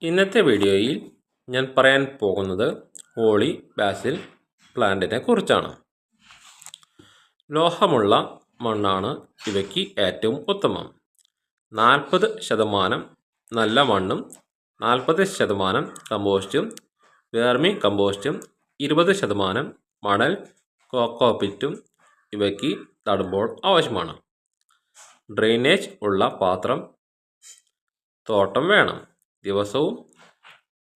ഇന്നത്തെ വീഡിയോയിൽ ഞാൻ പറയാൻ പോകുന്നത് ഹോളി ബാസിൽ പ്ലാന്റിനെ കുറിച്ചാണ്. ലോഹമുള്ള മണ്ണാണ് ഇവയ്ക്ക് ഏറ്റവും ഉത്തമം. 40% നല്ല മണ്ണും 40% കമ്പോസ്റ്റും വേർമി കമ്പോസ്റ്റും 20% മണൽ കോക്കോപിറ്റും ഇവയ്ക്ക് നടുമ്പോൾ ആവശ്യമാണ്. ഡ്രെയിനേജ് ഉള്ള പാത്രം തോട്ടം വേണം. ദിവസവും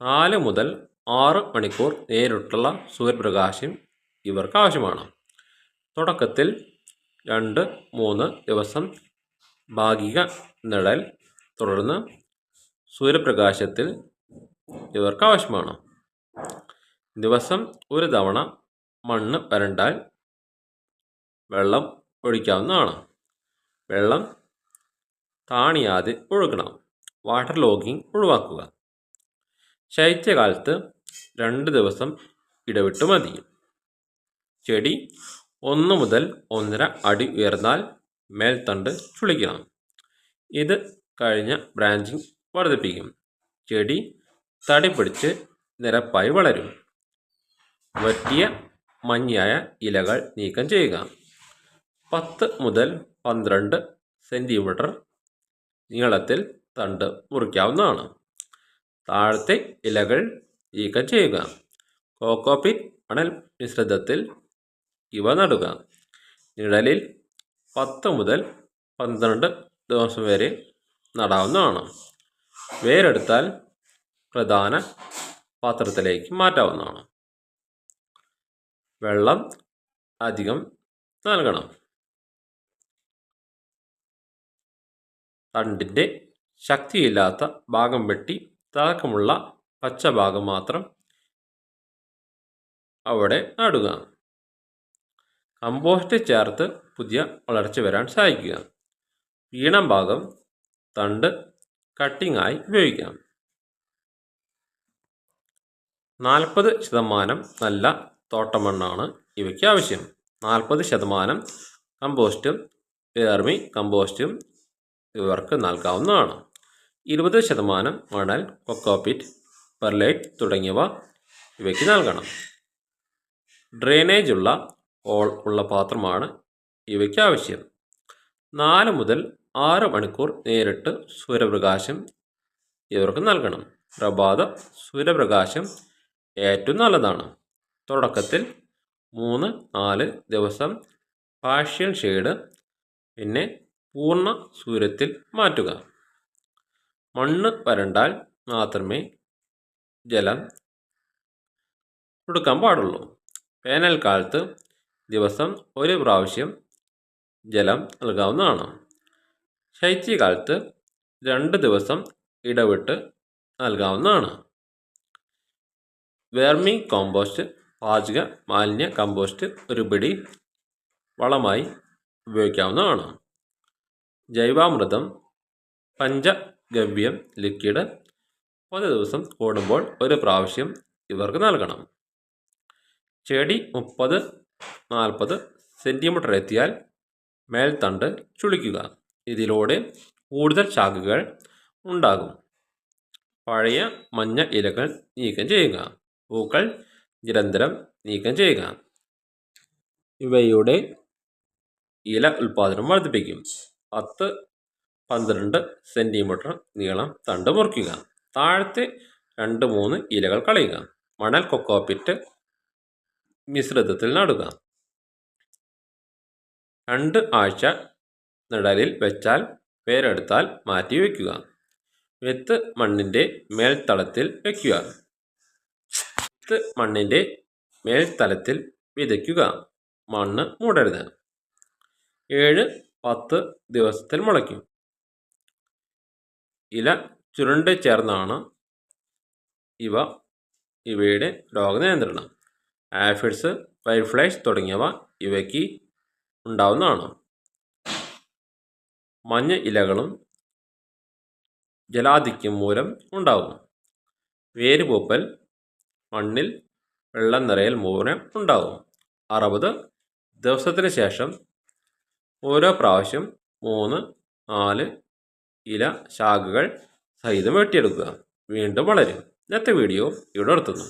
4 മുതൽ 6 മണിക്കൂർ നേരിട്ടുള്ള സൂര്യപ്രകാശം ഇവർക്ക് ആവശ്യമാണ്. തുടക്കത്തിൽ 2-3 ദിവസം ഭാഗിക നിഴൽ, തുടർന്ന് സൂര്യപ്രകാശത്തിൽ ഇവർക്ക് ആവശ്യമാണ്. ദിവസം ഒരു തവണ മണ്ണ് വരണ്ടാൽ വെള്ളം ഒഴിക്കാവുന്നതാണ്. വെള്ളം താണിയാതെ ഒഴുകണം. വാട്ടർ ലോഗിങ് ഒഴിവാക്കുക. ശൈത്യകാലത്ത് 2 ദിവസം ഇടവിട്ട് മതി. ചെടി 1 മുതൽ 1.5 അടി ഉയർന്നാൽ മേൽത്തണ്ട് ചുളിക്കണം. ഇത് കഴിഞ്ഞ ബ്രാഞ്ചിങ് വർദ്ധിപ്പിക്കും. ചെടി തടി പിടിച്ച് നിരപ്പായി വളരും. വറ്റിയ മഞ്ഞയായ ഇലകൾ നീക്കം ചെയ്യുക. 10 മുതൽ 12 സെൻറ്റിമീറ്റർ നീളത്തിൽ തണ്ട് മുറിക്കാവുന്നതാണ്. താഴത്തെ ഇലകൾ നീക്കം ചെയ്യുക. കോക്കോപിറ്റ് മണൽ മിശ്രിതത്തിൽ ഇവ നടുക. നിഴലിൽ 10 മുതൽ 12 ദിവസം വരെ നടാവുന്നതാണ്. വേരെടുത്താൽ പ്രധാന പാത്രത്തിലേക്ക് മാറ്റാവുന്നതാണ്. വെള്ളം അധികം നൽകണം. തണ്ടിൻ്റെ ശക്തിയില്ലാത്ത ഭാഗം വെട്ടി തിളക്കമുള്ള പച്ച ഭാഗം മാത്രം അവിടെ നടുക. കമ്പോസ്റ്റ് ചേർത്ത് പുതിയ വളർച്ച വരാൻ സഹായിക്കുക. ഈണം ഭാഗം തണ്ട് കട്ടിങ്ങായി ഉപയോഗിക്കാം. 40% നല്ല തോട്ടമണ്ണാണ് ഇവയ്ക്ക് ആവശ്യം. 40% കമ്പോസ്റ്റും വേർമി കമ്പോസ്റ്റും ഇവർക്ക് നൽകാവുന്നതാണ്. 20% മണൽ, കൊക്കോപിറ്റ്, പെർലൈറ്റ് തുടങ്ങിയവ ഇവയ്ക്ക് നൽകണം. ഡ്രെയിനേജ് ഉള്ള പാത്രമാണ് ഇവയ്ക്ക് ആവശ്യം. 4 മുതൽ 6 മണിക്കൂർ നേരിട്ട് സൂര്യപ്രകാശം ഇവർക്ക് നൽകണം. പ്രഭാത സൂര്യപ്രകാശം ഏറ്റവും നല്ലതാണ്. തുടക്കത്തിൽ 3-4 ദിവസം പാർഷ്യൽ ഷെയ്ഡ്, പിന്നെ പൂർണ്ണ സൂര്യത്തിൽ മാറ്റുക. മണ്ണ് വരണ്ടാൽ മാത്രമേ ജലം കൊടുക്കാൻ പാടുള്ളൂ. വേനൽക്കാലത്ത് ദിവസം 1 പ്രാവശ്യം ജലം നൽകാവുന്നതാണ്. ശൈത്യകാലത്ത് 2 ദിവസം ഇടവിട്ട് നൽകാവുന്നതാണ്. വേർമി കോമ്പോസ്റ്റ്, പാചക മാലിന്യ കമ്പോസ്റ്റ് ഒരു പിടി വളമായി ഉപയോഗിക്കാവുന്നതാണ്. ജൈവാമൃതം, പഞ്ചഗവ്യം ലിക്വിഡ് 10 ദിവസം കൂടുമ്പോൾ 1 പ്രാവശ്യം ഇവർക്ക് നൽകണം. ചെടി 30-40 സെൻറ്റിമീറ്റർ എത്തിയാൽ മേൽത്തണ്ട് ചുളിക്കുക. ഇതിലൂടെ കൂടുതൽ ശാഖകൾ ഉണ്ടാകും. പഴയ മഞ്ഞ ഇലകൾ നീക്കം ചെയ്യുക. പൂക്കൾ നിരന്തരം നീക്കം ചെയ്യുക. ഇവയുടെ ഇല ഉൽപാദനം വർദ്ധിപ്പിക്കും. 10-12 സെൻറ്റിമീറ്റർ നീളം തണ്ട് മുറിക്കുക. താഴത്തെ 2-3 ഇലകൾ കളയുക. മണൽ കൊക്കോപിറ്റ് മിശ്രിതത്തിൽ നടുക. 2 ആഴ്ച നിഴലിൽ വെച്ചാൽ വേരെടുത്താൽ മാറ്റി വയ്ക്കുക. വിത്ത് മണ്ണിൻ്റെ മേൽത്തളത്തിൽ വയ്ക്കുക. വിത്ത് മണ്ണിൻ്റെ മേൽത്തലത്തിൽ വിതയ്ക്കുക. മണ്ണ് മൂടരുത്. 7-10 ദിവസത്തിൽ മുളയ്ക്കും. ഇല ചുരുണ്ട് ചേർന്നാണ് ഇവയുടെ രോഗനിയന്ത്രണം. ആഫിഡ്സ്, വൈറ്റ്ഫ്ലൈസ് തുടങ്ങിയവ ഇവയ്ക്ക് ഉണ്ടാവുന്നതാണ്. മഞ്ഞ ഇലകളും ജലാധിക്യം മൂലം ഉണ്ടാവും. വേരുപൂപ്പൽ, മണ്ണിൽ വെള്ളം നിറയൽ മൂലം ഉണ്ടാവും. 60 ദിവസത്തിന് ശേഷം ഓരോ പ്രാവശ്യം 3-4 ഇല ശാഖകൾ സഹിതം വെട്ടിയെടുക്കുക. വീണ്ടും വളരും. ഇന്നത്തെ വീഡിയോ ഇവിടെ നിർത്തുന്നു.